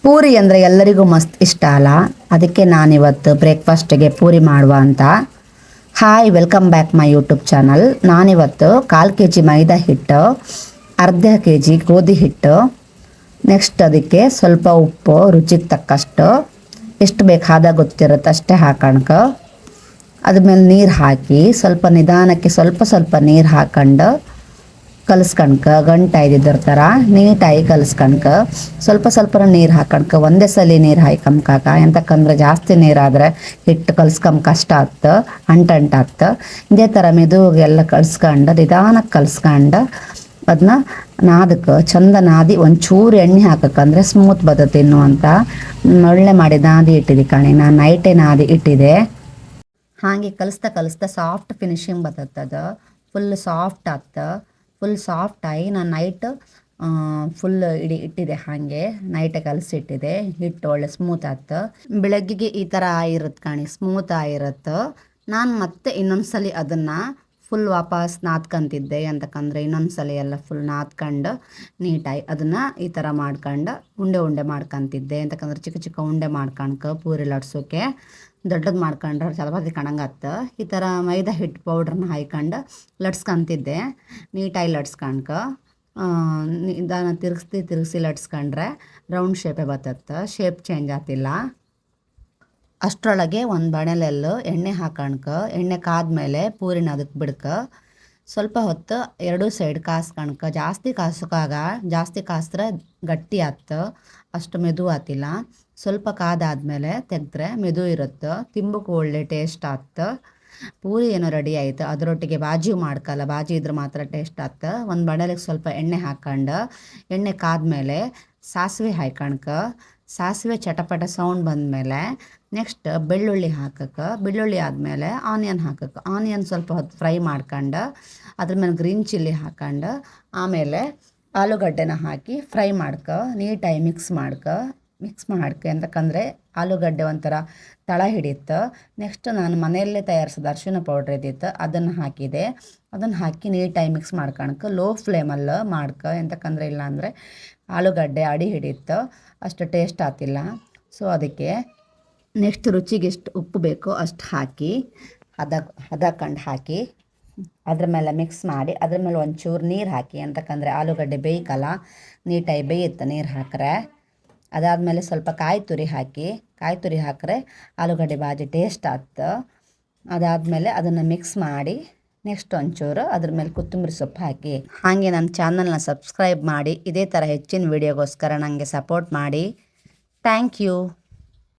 ಪೂರಿ ಅಂದರೆ ಎಲ್ಲರಿಗೂ ಮಸ್ತ್ ಇಷ್ಟ ಅಲ್ಲ. ಅದಕ್ಕೆ ನಾನಿವತ್ತು ಬ್ರೇಕ್ಫಾಸ್ಟಿಗೆ ಪೂರಿ ಮಾಡುವ ಅಂತ. Hi, welcome back my YouTube channel. ನಾನಿವತ್ತು 1/4 kg ಮೈದಾ ಹಿಟ್ಟು, ಅರ್ಧ kg ಗೋಧಿ ಹಿಟ್ಟು, ನೆಕ್ಸ್ಟ್ ಅದಕ್ಕೆ ಸ್ವಲ್ಪ ಉಪ್ಪು, ರುಚಿಗೆ ತಕ್ಕಷ್ಟು, ಎಷ್ಟು ಬೇಕಾದ ಗೊತ್ತಿರುತ್ತೆ ಅಷ್ಟೇ ಹಾಕಣ್ಕ. ಅದ್ಮೇಲೆ ನೀರು ಹಾಕಿ ಸ್ವಲ್ಪ ನಿಧಾನಕ್ಕೆ ಸ್ವಲ್ಪ ನೀರು ಹಾಕೊಂಡು ಕಲಿಸ್ಕಣ್ಕ, ಗಂಟು ಇದ್ದಿದ್ರ ಥರ ನೀಟಾಗಿ ಕಲಿಸ್ಕಣ್ಕ. ಸ್ವಲ್ಪ ನೀರು ಹಾಕಣ್ಕ, ಒಂದೇ ಸಲ ನೀರು ಹಾಕಂಕಾಕ. ಎಂತಕ್ಕಂದ್ರೆ ಜಾಸ್ತಿ ನೀರಾದರೆ ಹಿಟ್ಟು ಕಲಿಸ್ಕೊಂಬ ಕಷ್ಟ ಆಗ್ತು, ಅಂಟಾಗ್ತು. ಇದೇ ಥರ ಮೆದುಗೆಲ್ಲ ಕಲಿಸ್ಕೊಂಡು ನಿಧಾನಕ್ಕೆ ಕಲಿಸ್ಕೊಂಡು ಅದನ್ನ ನಾದಕ್ಕೆ ಚಂದ ನಾದಿ ಒಂಚೂರು ಎಣ್ಣೆ ಹಾಕಕ್ಕಂದ್ರೆ ಸ್ಮೂತ್ ಬರ್ತದೆ ತಿನ್ನು ಅಂತ ಒಳ್ಳೆ ಮಾಡಿ ನಾದಿ ಇಟ್ಟಿದ್ದೆ ಕಣೆ. ನಾನು ನೈಟೇ ನಾದಿ ಇಟ್ಟಿದೆ. ಹಾಗೆ ಕಲಿಸ್ತಾ ಸಾಫ್ಟ್ ಫಿನಿಶಿಂಗ್ ಬರ್ತದೆ. ಫುಲ್ ಸಾಫ್ಟ್ ಆಗ್ತ. ಫುಲ್ ಸಾಫ್ಟಾಗಿ ನಾನು ನೈಟ್ ಫುಲ್ ಇಟ್ಟಿದೆ. ಹಾಗೆ ನೈಟೇ ಕಲಸಿಟ್ಟಿದೆ. ಹಿಟ್ಟು ಒಳ್ಳೆ ಸ್ಮೂತ್ ಆಗ್ತು. ಬೆಳಗ್ಗೆಗೆ ಈ ಥರ ಆಗಿರುತ್ತೆ ಕಣಿ, ಸ್ಮೂತ್ ಆಗಿರುತ್ತೆ. ನಾನು ಮತ್ತೆ ಇನ್ನೊಂದ್ಸಲಿ ಅದನ್ನು ಫುಲ್ ವಾಪಸ್ ನಾದ್ಕೊಂತಿದ್ದೆ. ಅಂತಕ್ಕಂದ್ರೆ ಇನ್ನೊಂದ್ಸಲಿ ಎಲ್ಲ ಫುಲ್ ನಾದ್ಕೊಂಡು ನೀಟಾಗಿ ಅದನ್ನು ಈ ಥರ ಮಾಡ್ಕೊಂಡು ಉಂಡೆ ಮಾಡ್ಕೊತಿದ್ದೆ. ಅಂತಕ್ಕಂದ್ರೆ ಚಿಕ್ಕ ಉಂಡೆ ಮಾಡ್ಕೊಳಕ್ಕೆ ಪೂರಿ ಲಟ್ಸೋಕೆ. ದೊಡ್ಡದು ಮಾಡ್ಕೊಂಡ್ರೆ ಚಪಾತಿ ಕಣಂಗತ್ತ. ಈ ಥರ ಮೈದಾ ಹಿಟ್ಟು ಪೌಡ್ರನ್ನ ಹಾಯ್ಕೊಂಡು ಲಟ್ಸ್ಕೊತಿದ್ದೆ. ನೀಟಾಗಿ ಲಟ್ಸ್ಕಣ್ಕ ನಿಧಾನ ತಿರುಗಿಸಿ ಲಟ್ಸ್ಕೊಂಡ್ರೆ ರೌಂಡ್ ಶೇಪೇ ಬರ್ತತ್ತೆ. ಶೇಪ್ ಚೇಂಜ್ ಆಗ್ತಿಲ್ಲ. ಅಷ್ಟರೊಳಗೆ ಒಂದು ಬಾಣಲೆಲ್ಲೂ ಎಣ್ಣೆ ಹಾಕಣ್ಕ. ಎಣ್ಣೆ ಕಾದ್ಮೇಲೆ ಪೂರಿನ ಅದಕ್ಕೆ ಬಿಡ್ಕ. ಸ್ವಲ್ಪ ಹೊತ್ತು ಎರಡೂ ಸೈಡ್ ಕಾಸ್ಕಣ್ಕ. ಜಾಸ್ತಿ ಕಾಸಿದ್ರೆ ಗಟ್ಟಿ ಆಯ್ತು, ಅಷ್ಟು ಮೆದು ಆತಿಲ್ಲ. ಸ್ವಲ್ಪ ಕಾದಾದ್ಮೇಲೆ ತೆಗೆದ್ರೆ ಮೆದು ಇರುತ್ತೆ, ತಿಂಬಕ್ಕೆ ಒಳ್ಳೆ ಟೇಸ್ಟ್ ಆಗ್ತು. ಪೂರಿ ಏನೋ ರೆಡಿ ಆಯಿತು. ಅದರೊಟ್ಟಿಗೆ ಬಾಜಿ ಮಾಡ್ಕಲ್ಲ, ಬಾಜಿ ಇದ್ರೆ ಮಾತ್ರ ಟೇಸ್ಟ್ ಆಗ್ತು. ಒಂದು ಬಾಣಲೆಗೆ ಸ್ವಲ್ಪ ಎಣ್ಣೆ ಹಾಕೊಂಡು ಎಣ್ಣೆ ಕಾದ್ಮೇಲೆ ಸಾಸಿವೆ ಹಾಕಣ್ಕ. ಸಾಸಿವೆ ಚಟಪಟ ಸೌಂಡ್ ಬಂದಮೇಲೆ ನೆಕ್ಸ್ಟ್ ಬೆಳ್ಳುಳ್ಳಿ ಹಾಕಕ್ಕೆ. ಬೆಳ್ಳುಳ್ಳಿ ಆದಮೇಲೆ ಆನಿಯನ್ ಹಾಕಕ್ಕೆ. ಆನಿಯನ್ ಸ್ವಲ್ಪ ಹೊತ್ತು ಫ್ರೈ ಮಾಡ್ಕೊಂಡು ಅದ್ರ ಮೇಲೆ ಗ್ರೀನ್ ಚಿಲ್ಲಿ ಹಾಕೊಂಡು ಆಮೇಲೆ ಆಲೂಗಡ್ಡೆನ ಹಾಕಿ ಫ್ರೈ ನೀಟಾಗಿ ಮಿಕ್ಸ್ ಮಾಡ್ಕ. ಅಂತಕ್ಕಂದರೆ ಆಲೂಗಡ್ಡೆ ಒಂಥರ ತಳ ಹಿಡಿಯುತ್ತೆ. ನೆಕ್ಸ್ಟ್ ನಾನು ಮನೆಯಲ್ಲೇ ತಯಾರಿಸಿದ ಅರಿಶಿನ ಪೌಡ್ರ್ ಇದ್ದಿತ್ತು, ಅದನ್ನು ಹಾಕಿದೆ. ಅದನ್ನು ಹಾಕಿ ನೀಟಾಗಿ ಮಿಕ್ಸ್ ಮಾಡ್ಕೊಳಕ್ಕೆ ಲೋ ಫ್ಲೇಮಲ್ಲಿ ಎಂತಕ್ಕಂದ್ರೆ ಇಲ್ಲಾಂದರೆ ಆಲೂಗಡ್ಡೆ ಅಡಿ ಹಿಡಿಯುತ್ತೆ, ಅಷ್ಟು ಟೇಸ್ಟ್ ಆಗ್ತಿಲ್ಲ. ಸೊ ಅದಕ್ಕೆ ನೆಕ್ಸ್ಟ್ ರುಚಿಗೆ ಎಷ್ಟು ಉಪ್ಪು ಬೇಕೋ ಅಷ್ಟು ಹಾಕಿ ಹದಕೊಂಡು ಹಾಕಿ ಅದ್ರ ಮೇಲೆ ಮಿಕ್ಸ್ ಮಾಡಿ ಅದ್ರ ಮೇಲೆ ಒಂಚೂರು ನೀರು ಹಾಕಿ. ಅಂತಕ್ಕಂದರೆ ಆಲೂಗಡ್ಡೆ ಬೇಯ್ಕಲ್ಲ, ನೀಟಾಗಿ ಬೇಯುತ್ತೆ ನೀರು ಹಾಕಿದ್ರೆ. ಅದಾದಮೇಲೆ ಸ್ವಲ್ಪ ಕಾಯಿ ತುರಿ ಹಾಕಿದ್ರೆ ಆಲೂಗಡ್ಡೆ ಬಾಜಿ ಟೇಸ್ಟ್ ಆಗ್ತು. ಅದಾದಮೇಲೆ ಅದನ್ನು ಮಿಕ್ಸ್ ಮಾಡಿ ನೆಕ್ಸ್ಟ್ ಒಂಚೂರು ಅದ್ರ ಮೇಲೆ ಕೊತ್ತಂಬರಿ ಸೊಪ್ಪು ಹಾಕಿ. ಹಾಗೆ ನನ್ನ ಚಾನಲ್ನ ಸಬ್ಸ್ಕ್ರೈಬ್ ಮಾಡಿ. ಇದೇ ಥರ ಹೆಚ್ಚಿನ ವೀಡಿಯೋಗೋಸ್ಕರ ನನಗೆ ಸಪೋರ್ಟ್ ಮಾಡಿ. Thank you.